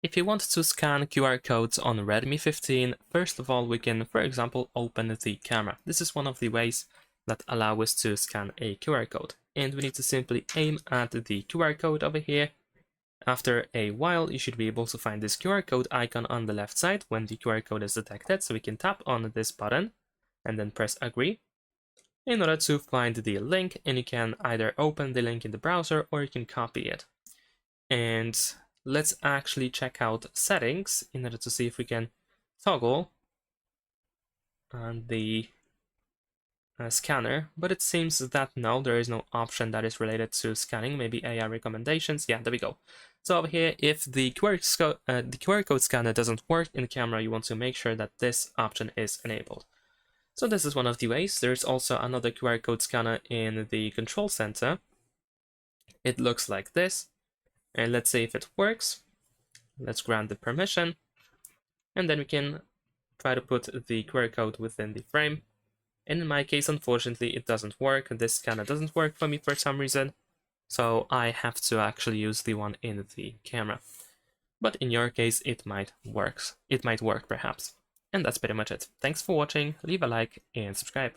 If you want to scan QR codes on Redmi 15, first of all, we can, for example, open the camera. This is one of the ways that allow us to scan a QR code. And we need to simply aim at the QR code over here. After a while, you should be able to find this QR code icon on the left side when the QR code is detected. So we can tap on this button and then press agree in order to find the link. And you can either open the link in the browser or you can copy it. And let's actually check out settings in order to see if we can toggle on the scanner, but it seems that no, there is no option that is related to scanning. Maybe AI recommendations. Yeah, there we go. So over here, if the QR code scanner doesn't work in the camera, you want to make sure that this option is enabled. So this is one of the ways. There's also another QR code scanner in the control center. It looks like this. And let's see if it works. Let's grant the permission. And then we can try to put the QR code within the frame. And in my case, unfortunately, it doesn't work. This scanner doesn't work for me for some reason. So I have to actually use the one in the camera. But in your case, it might work. It might work perhaps. And that's pretty much it. Thanks for watching. Leave a like and subscribe.